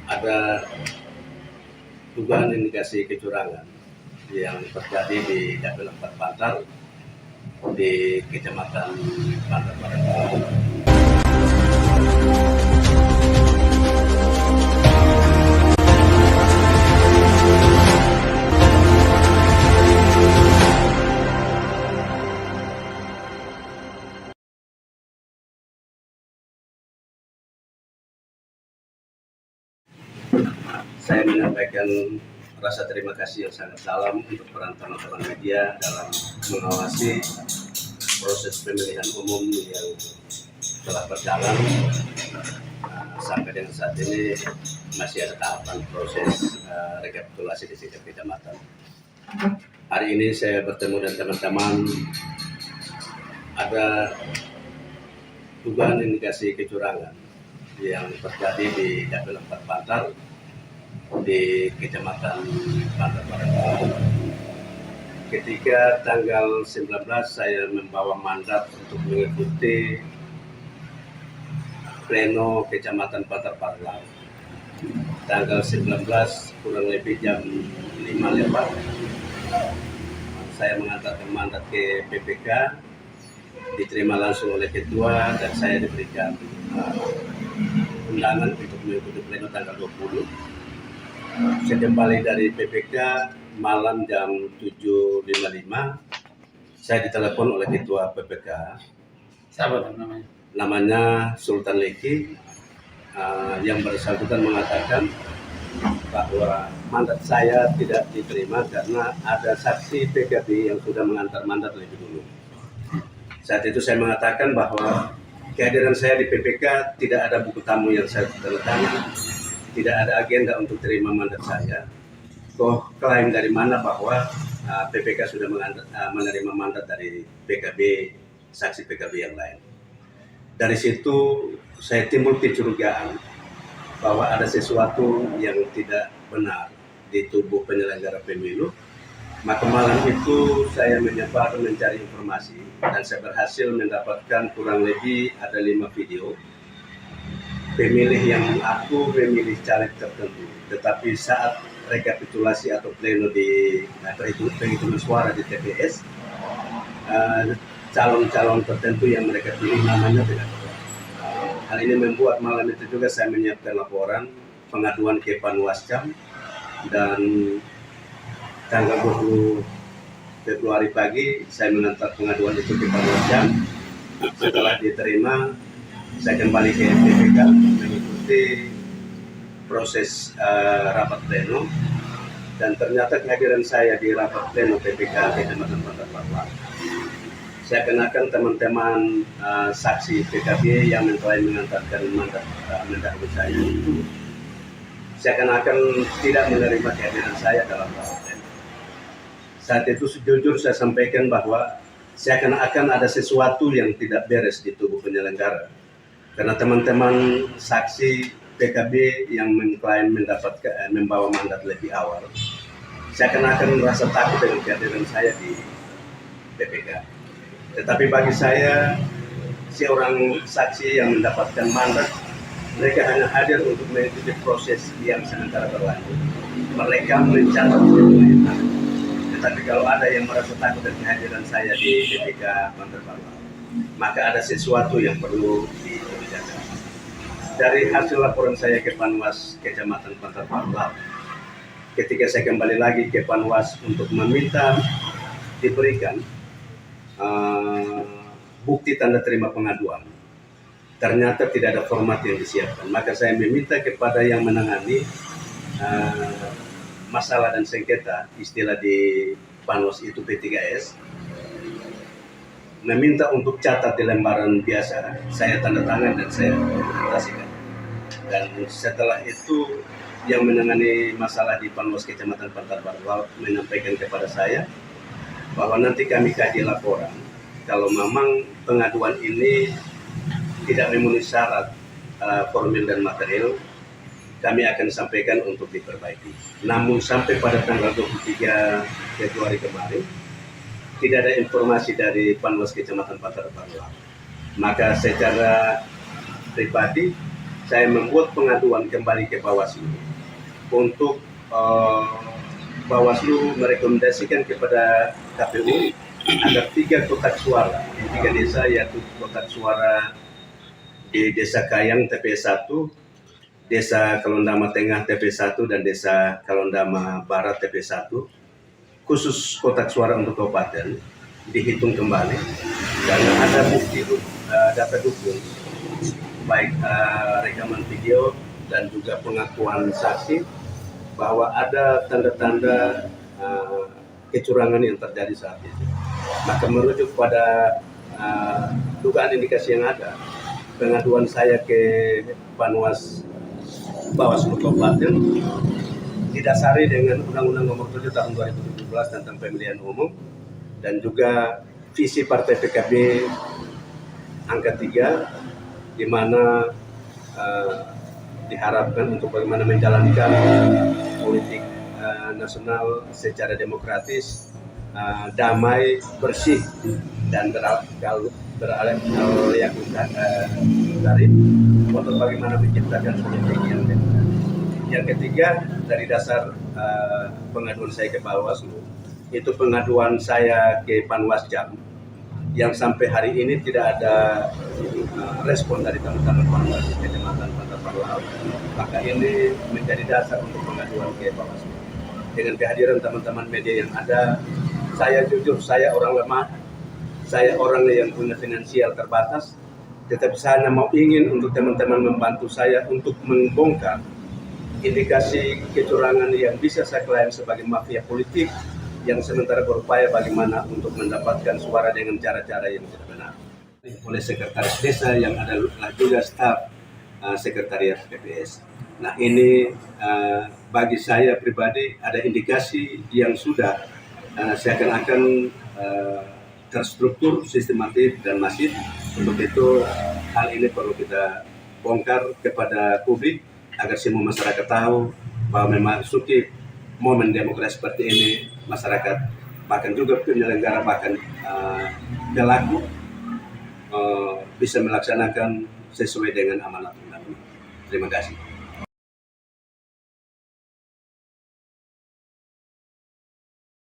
ada dugaan indikasi kecurangan yang terjadi di Dapil 4 Bantar di Kecamatan Bantar Barat. Saya menyampaikan rasa terima kasih yang sangat dalam untuk peran teman-teman media dalam mengawasi proses pemilihan umum yang telah berjalan. Sampai dengan saat ini masih ada tahapan proses rekapitulasi di tingkat kecamatan. Hari ini saya bertemu dengan teman-teman, ada dugaan indikasi kecurangan yang terjadi di Dapil 4 Bantar di Kecamatan Bantar Barat. Ketika tanggal 19 saya membawa mandat untuk mengikuti pleno Kecamatan Bantar Barat. Tanggal 19 kurang lebih jam 5 lewat, saya mengantarkan mandat ke PPK, diterima langsung oleh ketua dan saya diberikan undangan untuk mengikuti pleno tanggal 20. Saya kembali dari PPK malam jam 7.55. Saya ditelepon oleh ketua PPK. Siapa namanya? Namanya Sultan Leki. Yang bersangkutan mengatakan bahwa mandat saya tidak diterima karena ada saksi PKB yang sudah mengantar mandat lebih dulu. Saat itu saya mengatakan bahwa kehadiran saya di PPK tidak ada buku tamu yang saya tanda tangan. Tidak ada agenda untuk terima mandat saya. Kok klaim dari mana bahwa PPK sudah menerima mandat dari PKB, saksi PKB yang lain. Dari situ saya timbul kecurigaan bahwa ada sesuatu yang tidak benar di tubuh penyelenggara pemilu. Maka malam itu saya menyebar mencari informasi dan saya berhasil mendapatkan kurang lebih ada 5 video pemilih yang mengaku memilih caleg tertentu, tetapi saat rekapitulasi atau pleno di penghitungan suara di TPS, calon-calon tertentu yang mereka pilih namanya tidak ada. Hal ini membuat malam itu juga saya menyiapkan laporan pengaduan ke Panwascam, dan tanggal 20 Februari pagi saya mengantar pengaduan itu ke Panwascam. Setelah diterima, saya kembali ke PPK mengikuti proses rapat pleno, dan ternyata kehadiran saya di rapat pleno PPK Kecamatan Bantar Barat, saya kenakan teman-teman saksi PKB yang mengklaim mengantarkan mandat mendahului saya itu. Saya kenakan tidak menerima kehadiran saya dalam rapat pleno. Saat itu jujur saya sampaikan bahwa saya akan ada sesuatu yang tidak beres di tubuh penyelenggara. Karena teman-teman saksi PKB yang mengklaim membawa mandat lebih awal, saya akan merasa takut dengan kehadiran saya di PPK. Tetapi bagi saya, seorang saksi yang mendapatkan mandat, mereka hanya hadir untuk mengikuti proses yang sementara berlanjut. Mereka mencatat semuanya. Tetapi kalau ada yang merasa takut dengan kehadiran saya di PPK Bantar Barat, maka ada sesuatu yang perlu dijaga. Dari hasil laporan saya ke Panwas Kecamatan Bantar Barat, ketika saya kembali lagi ke Panwas untuk meminta diberikan bukti tanda terima pengaduan, ternyata tidak ada format yang disiapkan. Maka saya meminta kepada yang menangani masalah dan sengketa, istilah di Panwas itu P3S, meminta untuk catat di lembaran biasa, saya tanda tangan dan saya dokumentasikan. Dan setelah itu yang menangani masalah di Panwas Kecamatan Bantar Barat menyampaikan kepada saya bahwa nanti kami kaji laporan. Kalau memang pengaduan ini tidak memenuhi syarat formil dan material, kami akan sampaikan untuk diperbaiki. Namun sampai pada tanggal 23 Februari kemarin, tidak ada informasi dari Panwas Kecamatan Bantar Barat. Maka secara pribadi saya membuat pengaduan kembali ke Bawaslu untuk Bawaslu merekomendasikan kepada KPU agar 3 kotak suara di 3 desa, yaitu kotak suara di Desa Kayang TPS 1, Desa Kalondama Tengah TPS 1, dan Desa Kalondama Barat TPS 1, khusus kotak suara untuk kabupaten dihitung kembali karena ada bukti data dukung baik rekaman video dan juga pengakuan saksi bahwa ada tanda-tanda kecurangan yang terjadi saat itu. Maka merujuk pada dugaan indikasi yang ada, pengaduan saya ke Panwas Bawaslu Kabupaten didasari dengan Undang-Undang Nomor 7 Tahun 2017 tentang Pemilihan Umum dan juga visi Partai PKB angka 3, di mana diharapkan untuk bagaimana menjalankan politik nasional secara demokratis, damai, bersih, dan beralih dari untuk bagaimana menciptakan politik yang demokratis. Yang ketiga, dari dasar pengaduan saya ke Bawaslu, itu pengaduan saya ke Panwasjam yang sampai hari ini tidak ada respon dari teman-teman Panwas Kecamatan Pantar Laut. Maka ini menjadi dasar untuk pengaduan ke Bawaslu. Dengan kehadiran teman-teman media yang ada, saya jujur, saya orang lemah, saya orang yang punya finansial terbatas, tetapi saya mau ingin untuk teman-teman membantu saya untuk membongkar indikasi kecurangan yang bisa saya klaim sebagai mafia politik yang sementara berupaya bagaimana untuk mendapatkan suara dengan cara-cara yang tidak benar. Oleh sekretaris desa yang adalah juga staf sekretariat PPS. Nah ini bagi saya pribadi ada indikasi yang sudah seakan-akan terstruktur, sistematis dan masif. Untuk itu hal ini perlu kita bongkar kepada publik agar semua masyarakat tahu bahwa memasuki momen demokrasi seperti ini, masyarakat bahkan juga penyelenggara bahkan pelaku bisa melaksanakan sesuai dengan amanat undang-undang. Terima kasih.